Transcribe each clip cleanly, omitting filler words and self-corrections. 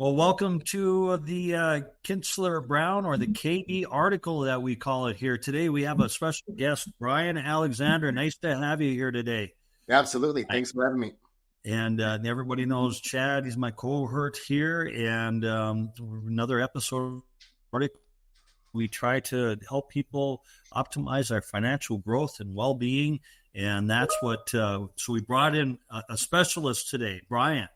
Well, welcome to the Kinsler Brown or the KB article that we call it here. Today we have a special guest, Brian Alexander. Nice to have you here today. Absolutely. Thanks for having me. And everybody knows Chad. He's my cohort here. And another episode. We try to help people optimize their financial growth and well-being. And that's what, so we brought in a specialist today, Brian.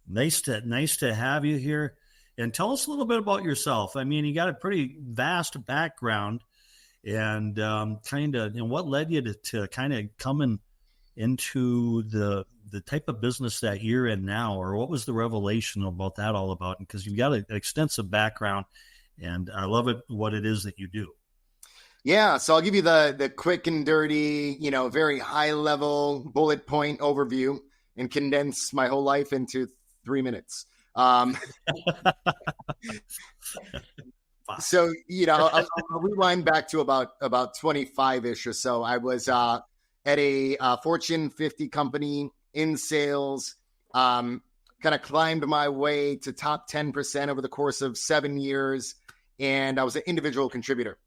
Nice to have you here. And tell us a little bit about yourself. I mean, you got a pretty vast background, and what led you to kind of coming into the type of business that you're in now, or what was the revelation about that all about? Because you've got an extensive background, and I love it, what it is that you do. Yeah, so I'll give you the quick and dirty, very high level bullet point overview and condense my whole life into 3 minutes. So, I'll rewind back to about 25-ish or so. I was at a Fortune 50 company in sales, kind of climbed my way to top 10% over the course of 7 years. And I was an individual contributor.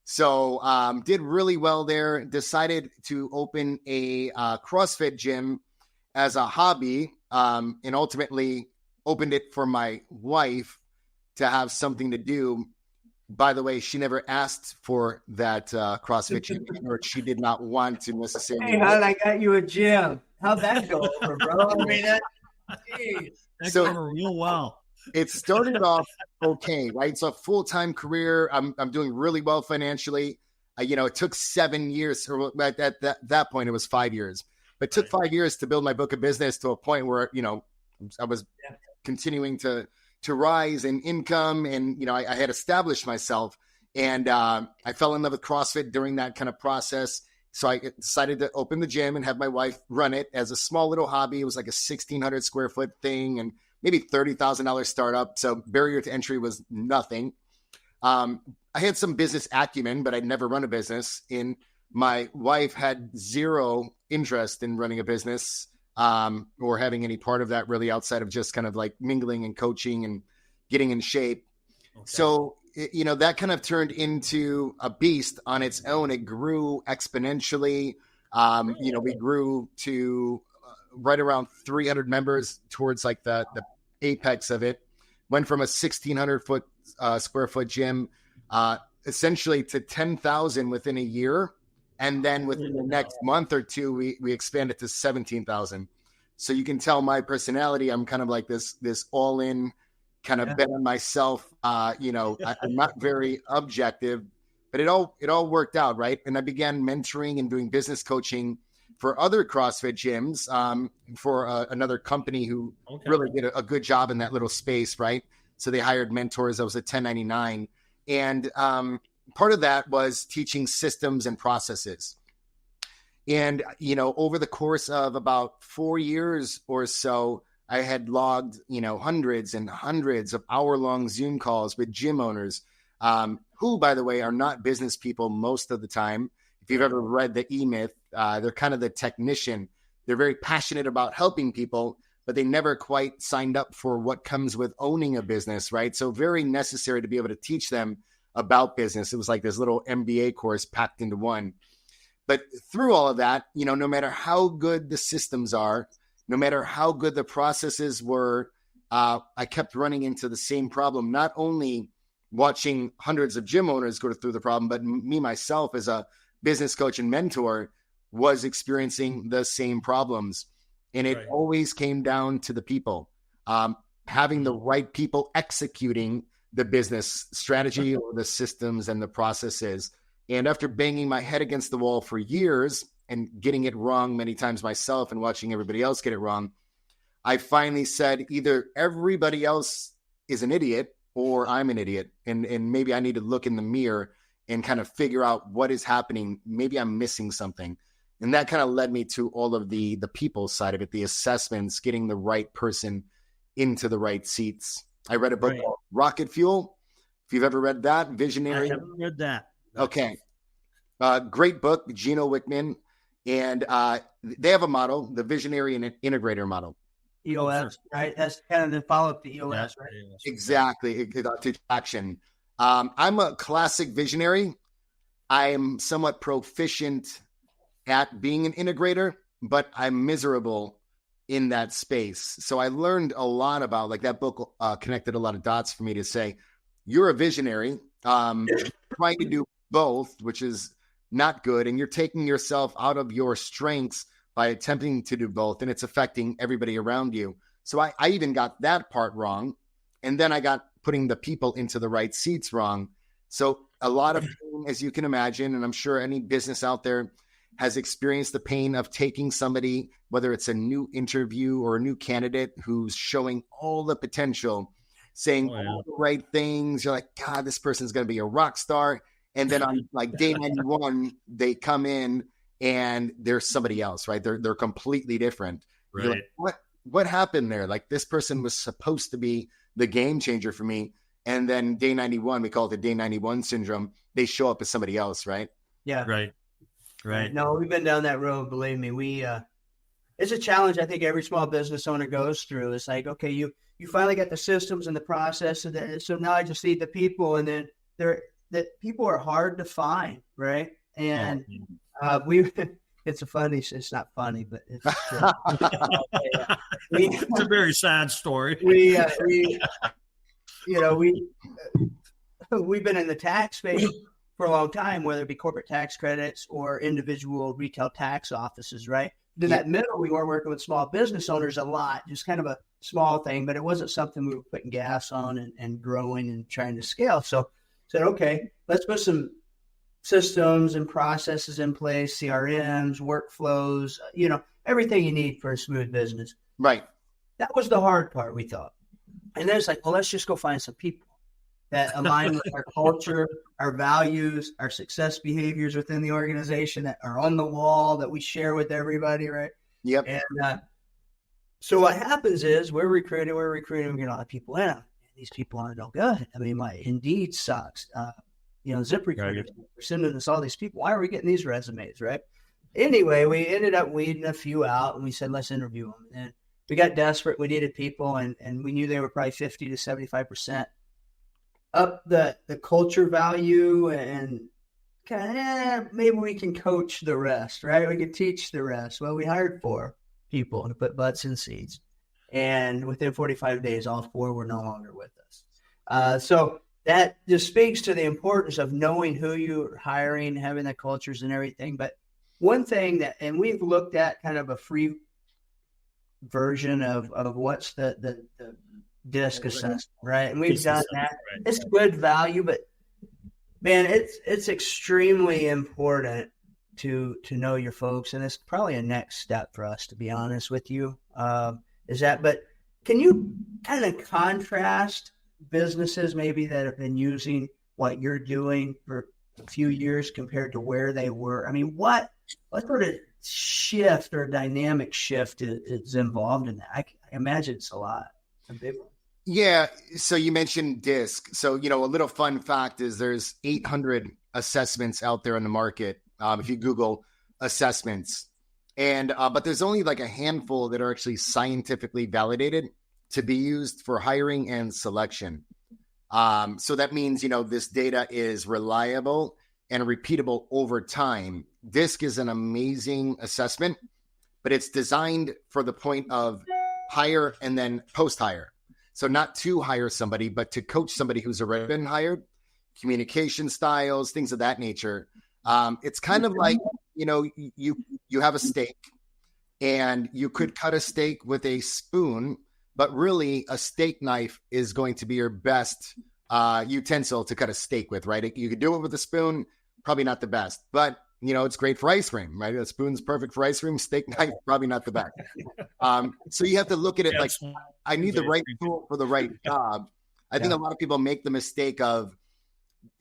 So did really well there, decided to open a CrossFit gym as a hobby, and ultimately opened it for my wife to have something to do. By the way, she never asked for that CrossFit gym, or she did not want to necessarily. Hey, hon, I got you a gym. How'd that go over, bro? I mean, that's real well. It started off okay, right? It's a full-time career. I'm doing really well financially. It took 7 years, or at that point, it was 5 years. But it took 5 years to build my book of business to a point where, I was continuing to rise in income, and, I had established myself, and I fell in love with CrossFit during that kind of process. So I decided to open the gym and have my wife run it as a small little hobby. It was like a 1,600 square foot thing and maybe $30,000 startup. So barrier to entry was nothing. I had some business acumen, but I'd never run a business. And my wife had zero interest in running a business, or having any part of that really outside of just kind of like mingling and coaching and getting in shape. Okay. So, that kind of turned into a beast on its own. It grew exponentially. We grew to right around 300 members towards like the apex of it. Went from a 1,600 square foot gym, essentially to 10,000 within a year. And then within the next month or two, we expanded to 17,000. So you can tell my personality. I'm kind of like this all in kind of bet on myself. I'm not very objective, but it all worked out. Right. And I began mentoring and doing business coaching for other CrossFit gyms, for another company who really did a good job in that little space. Right. So they hired mentors. I was a 1099. And, part of that was teaching systems and processes. And, over the course of about 4 years or so, I had logged, hundreds and hundreds of hour-long Zoom calls with gym owners, who, by the way, are not business people most of the time. If you've ever read the E-Myth, they're kind of the technician. They're very passionate about helping people, but they never quite signed up for what comes with owning a business, right? So very necessary to be able to teach them about business. It was like this little MBA course packed into one. But through all of that, no matter how good the systems are, no matter how good the processes were, I kept running into the same problem, not only watching hundreds of gym owners go through the problem, but me myself as a business coach and mentor was experiencing the same problems. And it always came down to the people, having the right people executing the business strategy or the systems and the processes. And after banging my head against the wall for years and getting it wrong many times myself and watching everybody else get it wrong, I finally said either everybody else is an idiot or I'm an idiot. And maybe I need to look in the mirror and kind of figure out what is happening. Maybe I'm missing something. And that kind of led me to all of the people side of it, the assessments, getting the right person into the right seats. I read a book called Rocket Fuel. If you've ever read that, Visionary. I haven't read that. Okay. Great book, Gino Wickman. And they have a model, the Visionary and Integrator model. EOS, right? That's kind of the follow-up to EOS, right? Exactly. To action. I'm a classic visionary. I'm somewhat proficient at being an integrator, but I'm miserable in that space. So I learned a lot about, like, that book connected a lot of dots for me to say, you're a visionary, trying to do both, which is not good. And you're taking yourself out of your strengths by attempting to do both. And it's affecting everybody around you. So I even got that part wrong. And then I got putting the people into the right seats wrong. So a lot of pain, as you can imagine, and I'm sure any business out there has experienced the pain of taking somebody, whether it's a new interview or a new candidate who's showing all the potential, saying all the right things. You're like, God, this person's going to be a rock star. And then on like day 91, they come in and there's somebody else, right? They're completely different. Right. You're like, what happened there? Like, this person was supposed to be the game changer for me. And then day 91, we call it the day 91 syndrome. They show up as somebody else, right? Yeah. Right. No, we've been down that road. Believe me, it's a challenge. I think every small business owner goes through. It's like, okay, you finally got the systems and the process, so now I just need the people, and then that people are hard to find, right? And it's it's not funny, but it's it's a very sad story. We've been in the tax space for a long time, whether it be corporate tax credits or individual retail tax offices, right? In that middle, we were working with small business owners a lot, just kind of a small thing, but it wasn't something we were putting gas on and growing and trying to scale. So said, okay, let's put some systems and processes in place, CRMs, workflows, everything you need for a smooth business. Right. That was the hard part, we thought. And then it's like, well, let's just go find some people that align with our culture, our values, our success behaviors within the organization, that are on the wall, that we share with everybody, right? Yep. And so what happens is we're recruiting, we get a lot of people in. And these people aren't no good. I mean, my Indeed sucks. ZipRecruiter, we're sending us all these people. Why are we getting these resumes, right? Anyway, we ended up weeding a few out, and we said, let's interview them. And we got desperate. We needed people, and we knew they were probably 50 to 75% up the culture value, and kind of maybe we can coach the rest, right? We can teach the rest. Well, we hired 4 people to put butts in seats, and within 45 days, all 4 were no longer with us. So that just speaks to the importance of knowing who you're hiring, having the cultures and everything. But one thing and we've looked at kind of a free version of what's the DISC assessment, right? And we've done that. Right. It's good value, but man, it's extremely important to know your folks, and it's probably a next step for us, to be honest with you. But can you kind of contrast businesses maybe that have been using what you're doing for a few years compared to where they were? I mean, what sort of shift or dynamic shift is involved in that? I imagine it's a big one. Yeah. So you mentioned DISC. So, a little fun fact is there's 800 assessments out there on the market. If you Google assessments, but there's only like a handful that are actually scientifically validated to be used for hiring and selection. So that means, this data is reliable and repeatable over time. DISC is an amazing assessment, but it's designed for the point of hire and then post-hire. So not to hire somebody, but to coach somebody who's already been hired, communication styles, things of that nature. It's kind of like, you have a steak, and you could cut a steak with a spoon, but really a steak knife is going to be your best utensil to cut a steak with, right? You could do it with a spoon, probably not the best, but it's great for ice cream, right? A spoon's perfect for ice cream. Steak knife, probably not the best. So you have to look at it like, I need the right tool for the right job. I think a lot of people make the mistake of,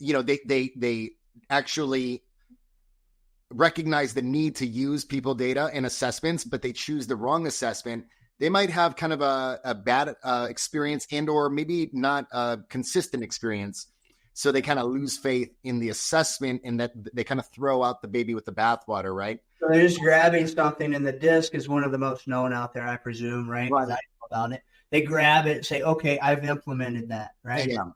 they actually recognize the need to use people data and assessments, but they choose the wrong assessment. They might have kind of a bad experience or maybe not a consistent experience. So they kind of lose faith in the assessment, and that they kind of throw out the baby with the bathwater, right? So they're just grabbing something, and the DISC is one of the most known out there, I presume, right? Right. about it. They grab it and say, okay, I've implemented that, right? Yeah.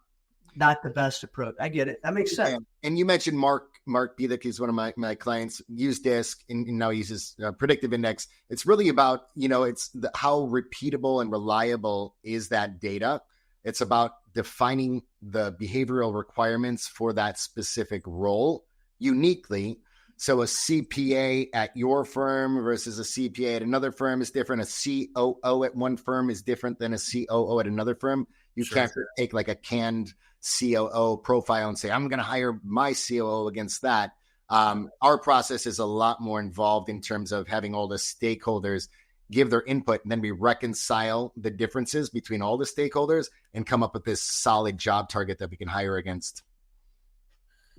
Not the best approach. I get it. That makes sense. Yeah. And you mentioned Mark Bielek, he's one of my clients, use DISC and now he uses predictive index. It's really about, it's how repeatable and reliable is that data. It's about defining the behavioral requirements for that specific role uniquely. So a CPA at your firm versus a CPA at another firm is different. A COO at one firm is different than a COO at another firm. You can't take like a canned COO profile and say, I'm going to hire my COO against that. Our process is a lot more involved in terms of having all the stakeholders give their input, and then we reconcile the differences between all the stakeholders and come up with this solid job target that we can hire against.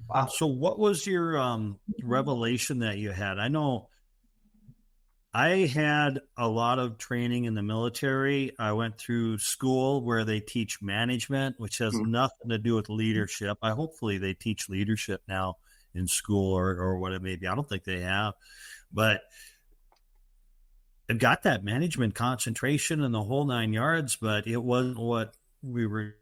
Wow. So what was your revelation that you had? I know I had a lot of training in the military. I went through school where they teach management, which has nothing to do with leadership. Hopefully they teach leadership now in school or what it may be. I don't think they have, but it got that management concentration and the whole 9 yards, but it wasn't what we were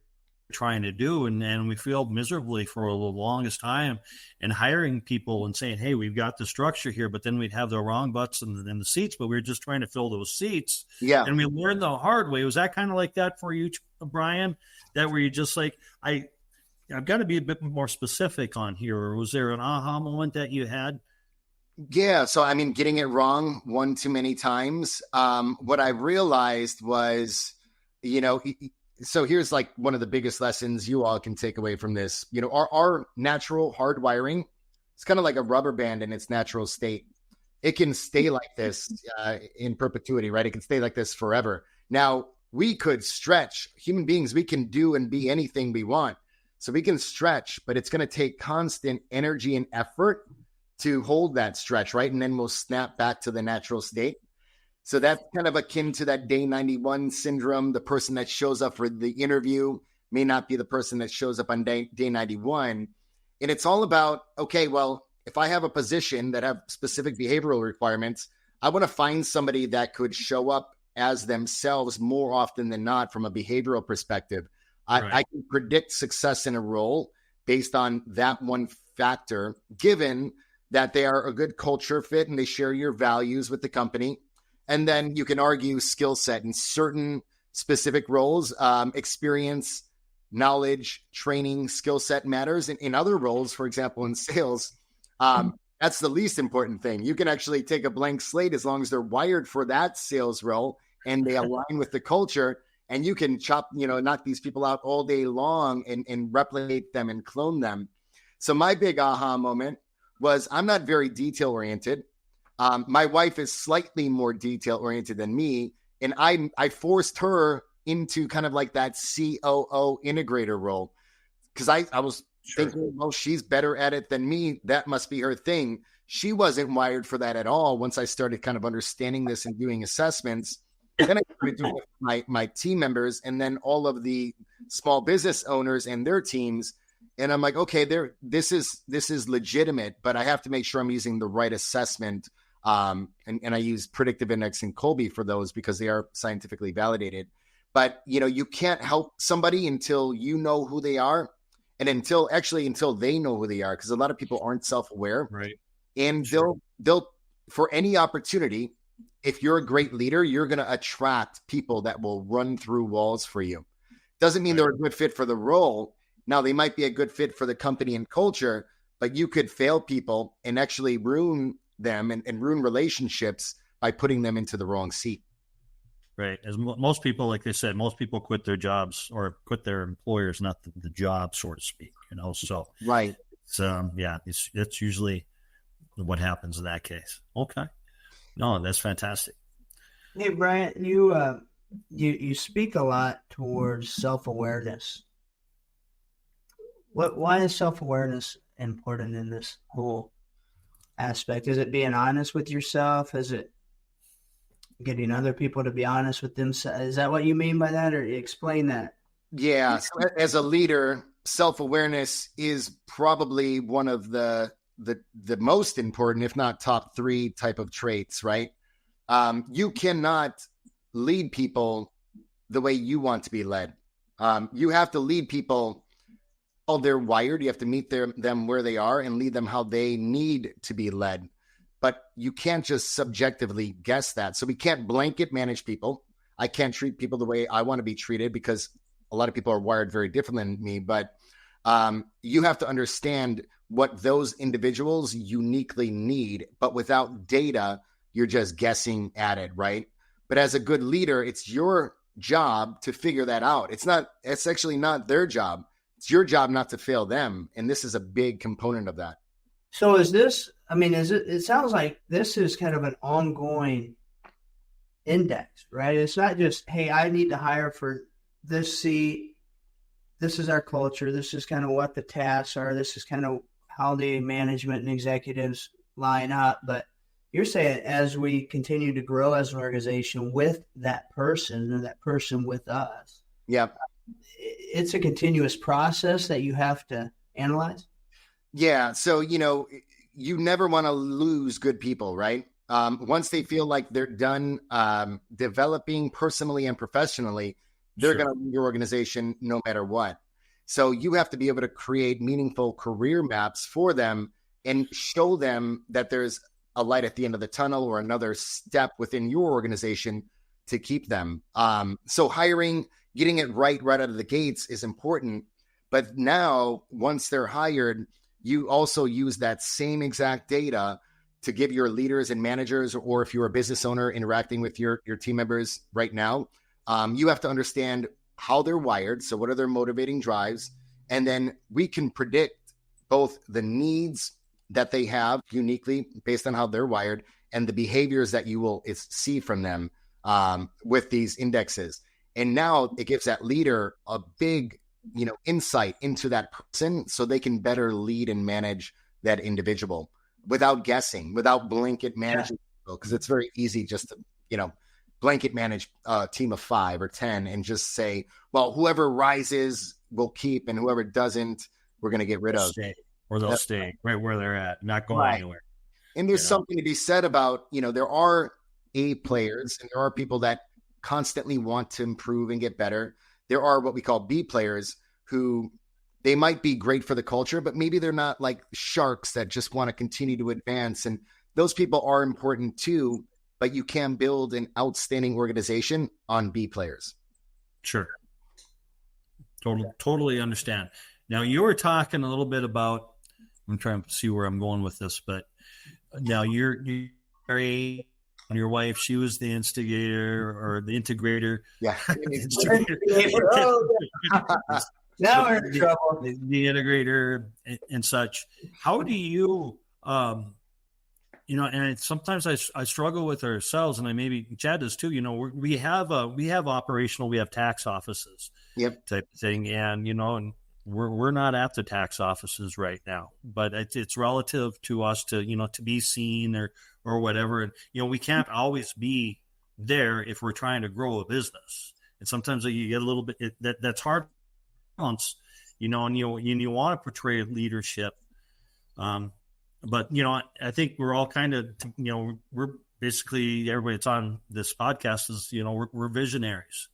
trying to do. And we failed miserably for the longest time in hiring people and saying, hey, we've got the structure here, but then we'd have the wrong butts in the seats, but we were just trying to fill those seats. Yeah. And we learned the hard way. Was that kind of like that for you, Brian? That where you just like, I've got to be a bit more specific on here. Or was there an aha moment that you had? Yeah. So, getting it wrong one too many times. What I realized was, so here's like one of the biggest lessons you all can take away from this. Our natural hardwiring, it's kind of like a rubber band in its natural state. It can stay like this in perpetuity, right? It can stay like this forever. Now, we could stretch. Human beings, we can do and be anything we want. So we can stretch, but it's going to take constant energy and effort to hold that stretch, right? And then we'll snap back to the natural state. So that's kind of akin to that day 91 syndrome. The person that shows up for the interview may not be the person that shows up on day 91. And it's all about, okay, well, if I have a position that have specific behavioral requirements, I want to find somebody that could show up as themselves more often than not from a behavioral perspective. I can predict success in a role based on that one factor, given that they are a good culture fit and they share your values with the company. And then you can argue skill set in certain specific roles, experience, knowledge, training, skill set matters. In other roles, for example, in sales, that's the least important thing. You can actually take a blank slate as long as they're wired for that sales role and they align with the culture. And you can knock these people out all day long and replicate them and clone them. So my big aha moment was I'm not very detail oriented. My wife is slightly more detail oriented than me. And I forced her into kind of like that COO integrator role because I was thinking, well, she's better at it than me. That must be her thing. She wasn't wired for that at all. Once I started kind of understanding this and doing assessments, then I started doing it with my team members and then all of the small business owners and their teams. And I'm like, okay, this is legitimate, but I have to make sure I'm using the right assessment. And I use predictive index and Colby for those because they are scientifically validated. But, you can't help somebody until you know who they are and until they know who they are, because a lot of people aren't self-aware. Right. And they'll for any opportunity, if you're a great leader, you're going to attract people that will run through walls for you. Doesn't mean they're a good fit for the role. Now, they might be a good fit for the company and culture, but you could fail people and actually ruin them and ruin relationships by putting them into the wrong seat. Right. As most people, like they said, most people quit their jobs or quit their employers, not the job, so to speak, so. Right. So, it's usually what happens in that case. Okay. No, that's fantastic. Hey, Brian, you speak a lot towards self-awareness. Why is self-awareness important in this whole aspect? Is it being honest with yourself? Is it getting other people to be honest with themselves? Is that what you mean by that, or explain that? Yeah. So as a leader, self-awareness is probably one of the most important, if not top 3 type of traits, right? You cannot lead people the way you want to be led. You have to lead people how they're wired. You have to meet them where they are and lead them how they need to be led. But you can't just subjectively guess that. So we can't blanket manage people. I can't treat people the way I want to be treated because a lot of people are wired very different than me. But you have to understand what those individuals uniquely need. But without data, you're just guessing at it, right? But as a good leader, it's your job to figure that out. It's actually not their job. It's your job not to fail them. And this is a big component of that. So it sounds like this is kind of an ongoing index, right? It's not just, hey, I need to hire for this seat. This is our culture. This is kind of what the tasks are. This is kind of how the management and executives line up. But you're saying as we continue to grow as an organization with that person and that person with us. Yeah. It's a continuous process that you have to analyze. Yeah. So, you never want to lose good people, right? Once they feel like they're done developing personally and professionally, they're going to leave your organization no matter what. So you have to be able to create meaningful career maps for them and show them that there's a light at the end of the tunnel or another step within your organization to keep them. So hiring, getting it right out of the gates is important. But now, once they're hired, you also use that same exact data to give your leaders and managers, or if you're a business owner interacting with your team members right now, you have to understand how they're wired. So what are their motivating drives? And then we can predict both the needs that they have uniquely based on how they're wired and the behaviors that you will see from them with these indexes. And now it gives that leader a big, insight into that person so they can better lead and manage that individual without guessing, without blanket managing people, because it's very easy just to, blanket manage a team of 5 or 10 and just say, well, whoever rises will keep and whoever doesn't, we're going to get rid of. They'll stay right where they're at, not going anywhere. And there's something to be said about, there are A players and there are people that constantly want to improve and get better. There are what we call B players who they might be great for the culture, but maybe they're not like sharks that just want to continue to advance. And those people are important too, but you can build an outstanding organization on B players. Sure. Totally understand. Now you were talking a little bit about, I'm trying to see where I'm going with this, but now you're married and your wife, she was the instigator or the integrator. Yeah. Now we're in trouble. The integrator and such. How do you, and sometimes I struggle with ourselves, and maybe Chad does too. We have operational, we have tax offices, type of thing, and and we're not at the tax offices right now, but it's relative to us to be seen or whatever, and we can't always be there if we're trying to grow a business, and sometimes you get a little bit that's hard. And you want to portray leadership, but I think we're all kind of we're basically everybody that's on this podcast is we're visionaries,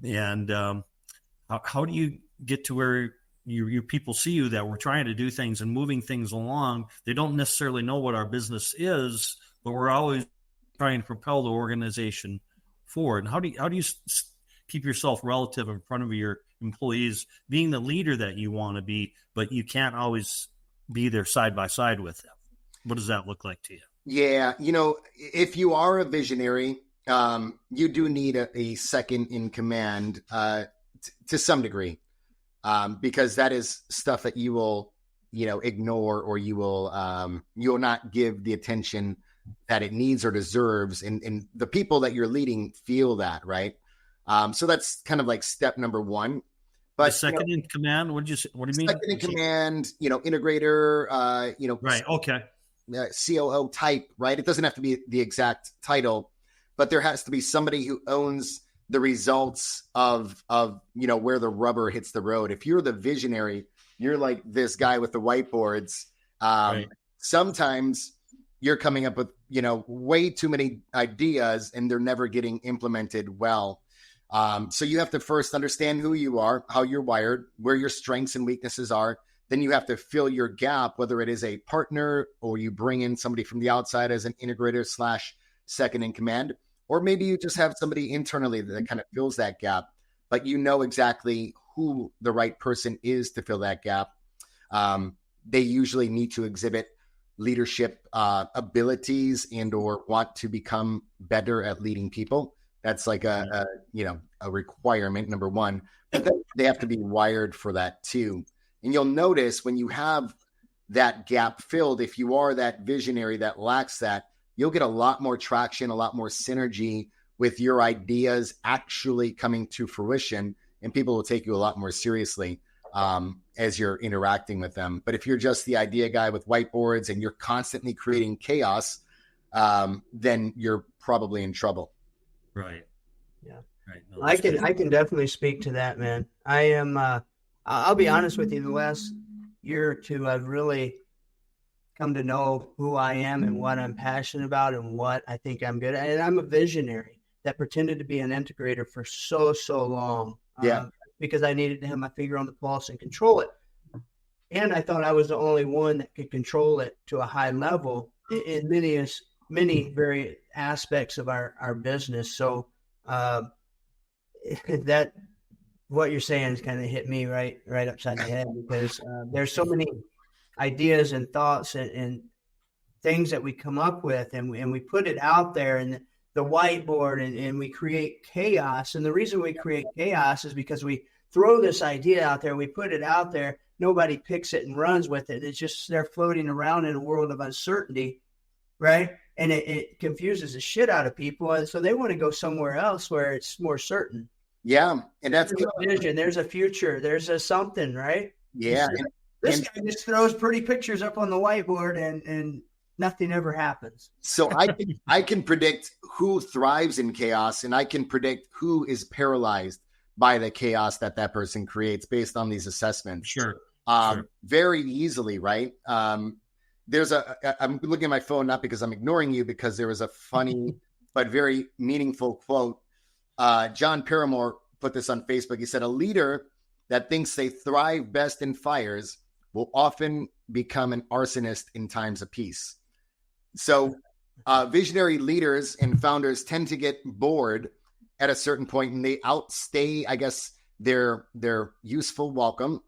and how do you get to where your people see you that we're trying to do things and moving things along? They don't necessarily know what our business is, but we're always trying to propel the organization forward. And how do you keep yourself relative in front of your employees, being the leader that you want to be, but you can't always be there side by side with them? What does that look like to you? Yeah. If you are a visionary, you do need a second in command to some degree, because that is stuff that you will, ignore, or you will not give the attention that it needs or deserves. And the people that you're leading feel that, right? So that's kind of like step number one. But the second in command, what do you mean? Second in command, integrator, right. Okay. COO type, right? It doesn't have to be the exact title, but there has to be somebody who owns the results of where the rubber hits the road. If you're the visionary, you're like this guy with the whiteboards. Right. Sometimes you're coming up with, way too many ideas and they're never getting implemented well. So you have to first understand who you are, how you're wired, where your strengths and weaknesses are. Then you have to fill your gap, whether it is a partner or you bring in somebody from the outside as an integrator / second in command, or maybe you just have somebody internally that kind of fills that gap, but you know exactly who the right person is to fill that gap. They usually need to exhibit leadership abilities and or want to become better at leading people. That's like a requirement, number one. But then they have to be wired for that too. And you'll notice when you have that gap filled, if you are that visionary that lacks that, you'll get a lot more traction, a lot more synergy with your ideas actually coming to fruition, and people will take you a lot more seriously as you're interacting with them. But if you're just the idea guy with whiteboards and you're constantly creating chaos, then you're probably in trouble. Right. Yeah. Right. No, I can definitely speak to that, man. I am, I'll be honest with you, the last year or two, I've really come to know who I am and what I'm passionate about and what I think I'm good at. And I'm a visionary that pretended to be an integrator for so long. Yeah. Because I needed to have my finger on the pulse and control it. And I thought I was the only one that could control it to a high level in many very aspects of our business. So that what you're saying has kind of hit me right upside the head, because there's so many ideas and thoughts and things that we come up with, and we put it out there and the whiteboard, and we create chaos. And the reason we create chaos is because we throw this idea out there, we put it out there, nobody picks it and runs with it. It's just they're floating around in a world of uncertainty, right? And it confuses the shit out of people. And so they want to go somewhere else where it's more certain. Yeah. And that's there's a vision, there's a future, there's a something, right? Yeah. This guy just throws pretty pictures up on the whiteboard and nothing ever happens. So I can predict who thrives in chaos, and I can predict who is paralyzed by the chaos that person creates based on these assessments. Sure. Very easily, right? I'm looking at my phone, not because I'm ignoring you, because there was a funny but very meaningful quote. John Paramore put this on Facebook. He said, "A leader that thinks they thrive best in fires will often become an arsonist in times of peace." So visionary leaders and founders tend to get bored at a certain point, and they outstay, I guess, their useful welcome.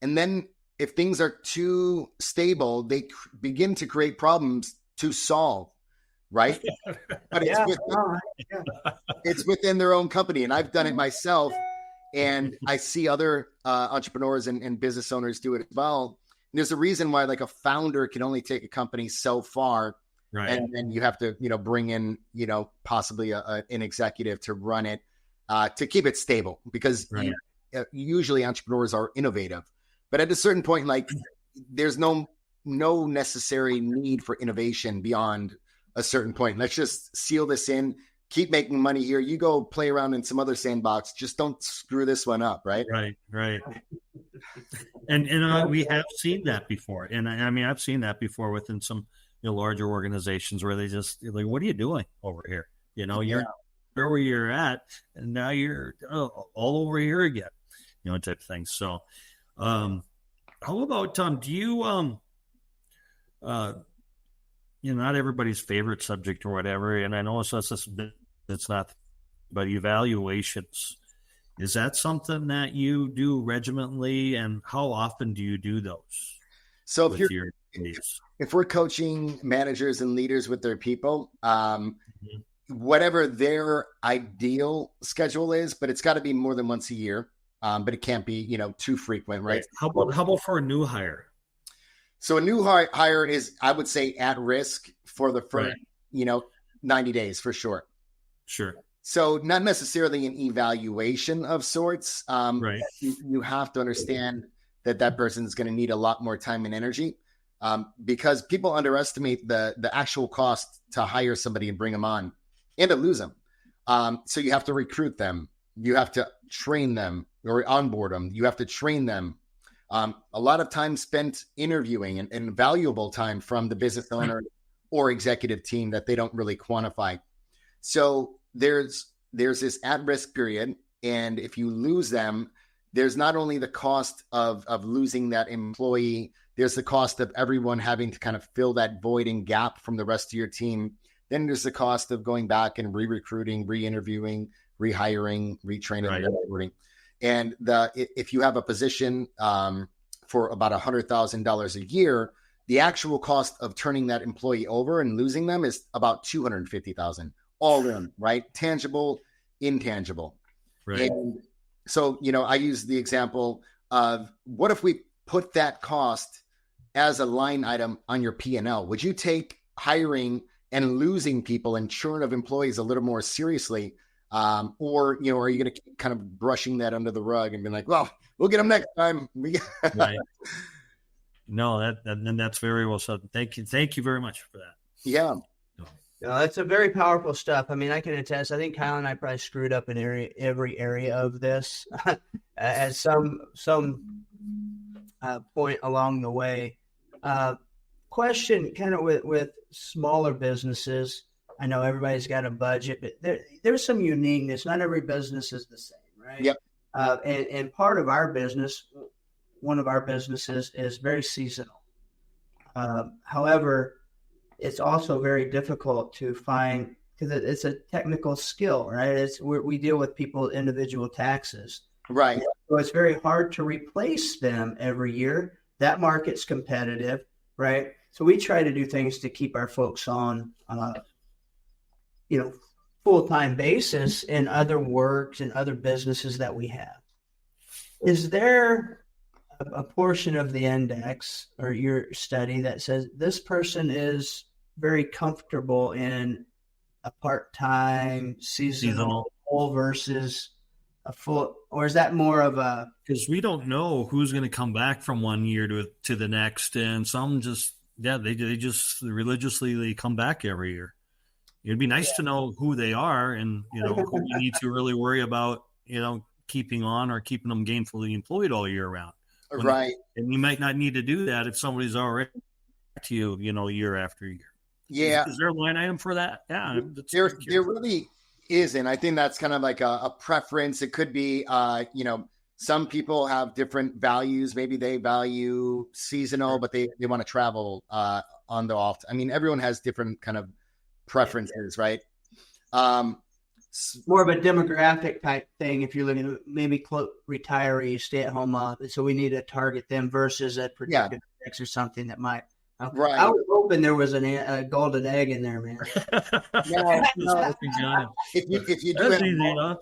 And then if things are too stable, they begin to create problems to solve, right? But it's within their own company. And I've done it myself, and I see other entrepreneurs and business owners do it as well. And there's a reason why, like, a founder can only take a company so far. Right. And then you have to, bring in, possibly an executive to run it, to keep it stable, because usually entrepreneurs are innovative. But at a certain point, like, there's no necessary need for innovation beyond a certain point. Let's just seal this in, keep making money here. You go play around in some other sandbox. Just don't screw this one up. Right. Right. And we have seen that before. And I mean, I've seen that before within some larger organizations where they just like, what are you doing over here? You're where you're at, and now you're all over here again, type of thing. So, how about Tom? Do you, not everybody's favorite subject or whatever, and I know it's not, but evaluations, is that something that you do regimentally, and how often do you do those? So if we're coaching managers and leaders with their people, whatever their ideal schedule is, but it's got to be more than once a year. But it can't be, too frequent, right? How about for a new hire? So a new hire is, I would say, at risk for the first, 90 days for sure. Sure. So not necessarily an evaluation of sorts. Right. You have to understand that person's going to need a lot more time and energy, because people underestimate the actual cost to hire somebody and bring them on and to lose them. So you have to recruit them. You have to train them or onboard them. You have to train them. A lot of time spent interviewing and valuable time from the business owner or executive team that they don't really quantify. So there's this at-risk period, And if you lose them, there's not only the cost of losing that employee, there's the cost of everyone having to kind of fill that void and gap from the rest of your team. Then there's the cost of going back and re-recruiting, re-interviewing, rehiring, retraining, Right. recruiting. And if you have a position for about $100,000 a year, the actual cost of turning that employee over and losing them is about $250,000 all in, right? Tangible, intangible. Right. And so, I use the example of what if we put that cost as a line item on your P&L? Would you take hiring and losing people and churn of employees a little more seriously? Or, are you going to keep kind of brushing that under the rug and be like, well, we'll get them next time. Right. No, that's very well said. Thank you very much for that. Yeah. No, that's a very powerful stuff. I mean, I can attest. I think Kyle and I probably screwed up in every area of this at some point along the way. Question, kind of with smaller businesses. I know everybody's got a budget, but there's some uniqueness. Not every business is the same, right? Yep. And part of our business, one of our businesses, is very seasonal. However, it's also very difficult to find, because it's a technical skill, right? We deal with people, individual taxes. Right. So it's very hard to replace them every year. That market's competitive, right? So we try to do things to keep our folks on, full-time basis in other works and other businesses that we have. Is there a portion of the index or your study that says this person is very comfortable in a part-time seasonal role versus a full, or is that more of a, because we don't know who's going to come back from one year to the next, and some just they just religiously come back every year. It'd be nice to know who they are, and who you need to really worry about keeping on or keeping them gainfully employed all year round. Right. And you might not need to do that if somebody's already to you, year after year. Yeah. Is there a line item for that? Yeah. There really isn't. I think that's kind of like a preference. It could be, some people have different values. Maybe they value seasonal, but they want to travel on the off. I mean, everyone has different kind of preferences, right? more of a demographic type thing if you're looking at maybe retirees, stay-at-home mom. So we need to target them versus a predictive index or something that might. Right. I was hoping there was a golden egg in there, man. No. If you do it,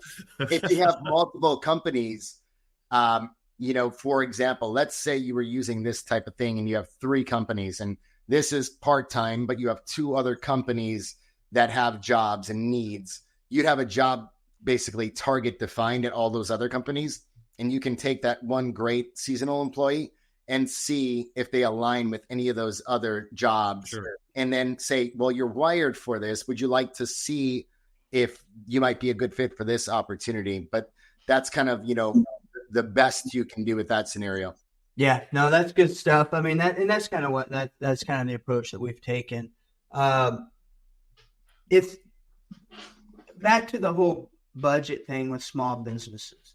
if you have multiple companies, for example, let's say you were using this type of thing and you have 3 companies and this is part-time, but you have 2 other companies that have jobs and needs. You'd have a job basically target defined at all those other companies. And you can take that one great seasonal employee and see if they align with any of those other jobs. Sure. And then say, well, you're wired for this. Would you like to see if you might be a good fit for this opportunity? But that's kind of, the best you can do with that scenario. Yeah, no, that's good stuff. I mean, that's kind of that's kind of the approach that we've taken. If back to the whole budget thing with small businesses,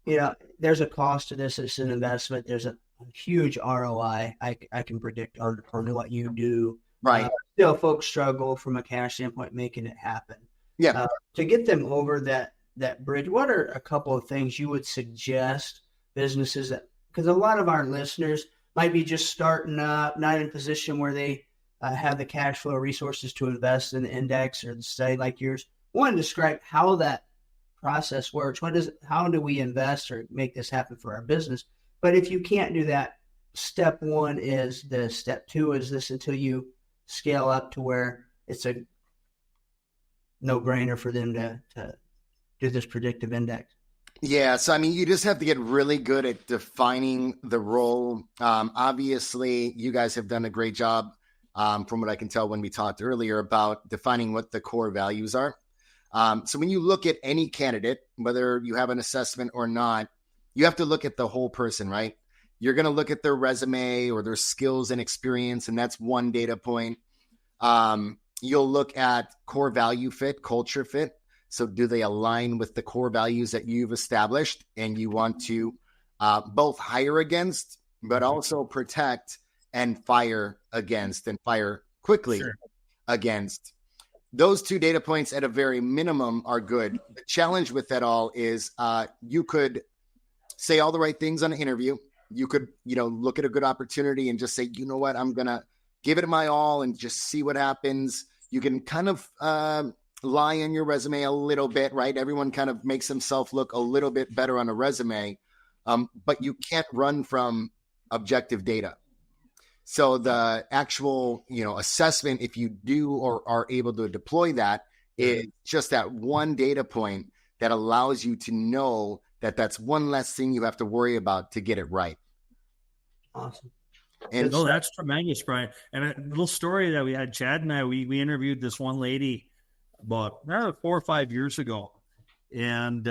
there's a cost to this. It's an investment. There's a huge ROI. I can predict on what you do. Right. Still, folks struggle from a cash standpoint making it happen. Yeah. To get them over that bridge, what are a couple of things you would suggest businesses that, because a lot of our listeners might be just starting up, not in a position where they have the cash flow resources to invest in the index or the study like yours. One, describe how that process works. How do we invest or make this happen for our business? But if you can't do that, step 1 is this. Step 2 is this until you scale up to where it's a no-brainer for them to do this predictive index. Yeah. So, you just have to get really good at defining the role. Obviously, you guys have done a great job from what I can tell when we talked earlier about defining what the core values are. So when you look at any candidate, whether you have an assessment or not, you have to look at the whole person, right? You're going to look at their resume or their skills and experience, and that's one data point. You'll look at core value fit, culture fit. So do they align with the core values that you've established and you want to both hire against, but also protect and fire against, and fire quickly against? Those 2 data points at a very minimum are good. The challenge with that all is you could say all the right things on an interview. You could, look at a good opportunity and just say, you know what, I'm going to give it my all and just see what happens. You can kind of lie in your resume a little bit, right? Everyone kind of makes himself look a little bit better on a resume, but you can't run from objective data. So the actual, assessment, if you do or are able to deploy that, is just that one data point that allows you to know that that's one less thing you have to worry about to get it right. Awesome. And no, that's tremendous, Brian. And a little story that we had, Chad and I, we interviewed this one lady about 4 or 5 years ago, and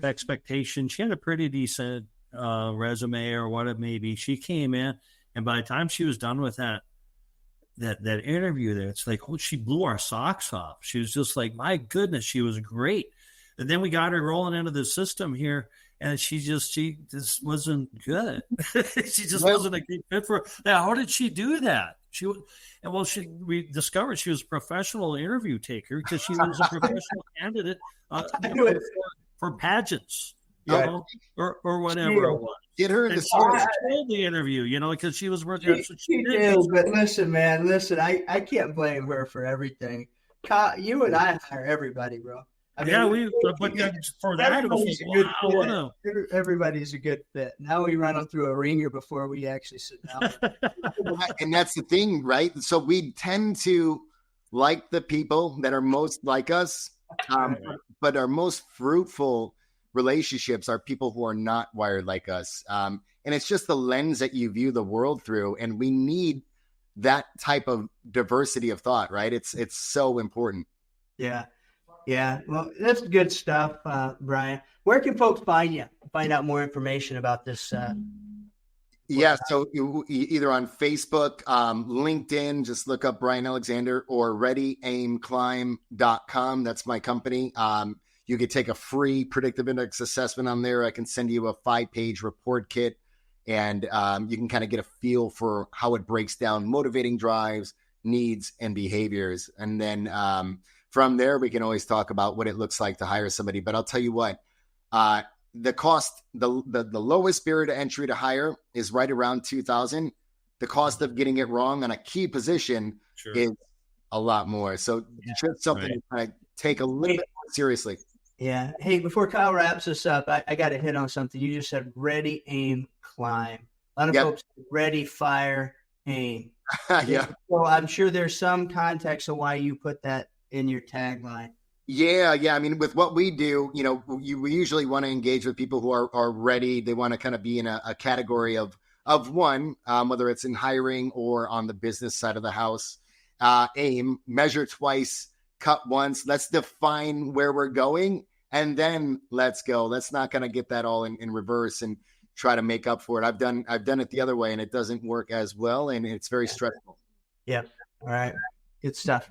expectation, she had a pretty decent resume or what it may be. She came in, and by the time she was done with that interview there, it's like, oh, she blew our socks off. She was just like, my goodness, she was great. And then we got her rolling into the system here, and she just wasn't good. She just wasn't a good fit for her. Now, how did she do that? We discovered she was a professional interview taker because she was a professional candidate for pageants. Or whatever it was. Get her in the interview, because she was working. She did, but listen, man, I can't blame her for everything. You and I hire everybody, bro. For that, it was wow, everybody's a good fit. Now we run them through a ringer before we actually sit down. And that's the thing, right? So we tend to like the people that are most like us, but our most fruitful relationships are people who are not wired like us. And it's just the lens that you view the world through. And we need that type of diversity of thought, right? It's so important. Yeah. Well, that's good stuff, Brian. Where can folks find out more information about this? So either on Facebook, LinkedIn, just look up Brian Alexander, or readyaimclimb.com. That's my company. You could take a free predictive index assessment on there. I can send you a 5-page report kit, and you can kind of get a feel for how it breaks down motivating drives, needs, and behaviors. And then from there, we can always talk about what it looks like to hire somebody. But I'll tell you what, the cost, the lowest barrier to entry to hire is right around $2,000. The cost of getting it wrong on a key position is a lot more. So just something to kind of take a little bit more seriously. Yeah. Hey, before Kyle wraps us up, I got to hit on something. You just said ready, aim, climb. A lot of folks say ready, fire, aim. Yeah. So I'm sure there's some context of why you put that in your tagline. Yeah. I mean, with what we do, we usually want to engage with people who are ready. They want to kind of be in a category of one, whether it's in hiring or on the business side of the house. Aim, measure twice, cut once. Let's define where we're going, and then let's go. Let's not kind of get that all in reverse and try to make up for it. I've done it the other way, and it doesn't work as well, and it's very stressful. Yeah. All right. Good stuff.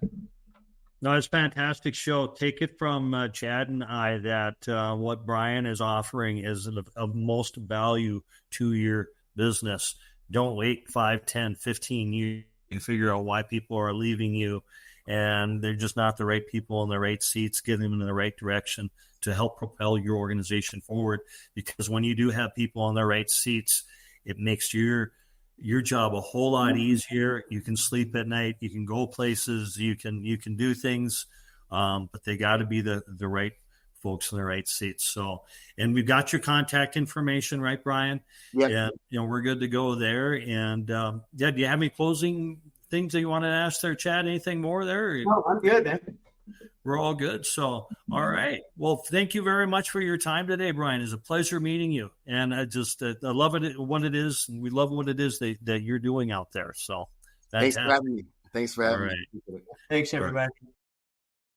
No, it's a fantastic show. Take it from Chad and I that what Brian is offering is of most value to your business. Don't wait 5, 10, 15 years to figure out why people are leaving you, and they're just not the right people in the right seats. Get them in the right direction to help propel your organization forward. Because when you do have people in the right seats, it makes your job a whole lot easier. You can sleep at night. You can go places. You can do things, but they got to be the right folks in the right seats. So, and we've got your contact information, right, Brian? Yeah. And we're good to go there. And do you have any closing things that you want to ask there, Chad? Anything more there? No, I'm good, man. We're all good. So, all right. Well, thank you very much for your time today, Brian. It's a pleasure meeting you. And I love it, what it is. And we love what it is that you're doing out there. So thanks for having me. All right. Thanks, everybody.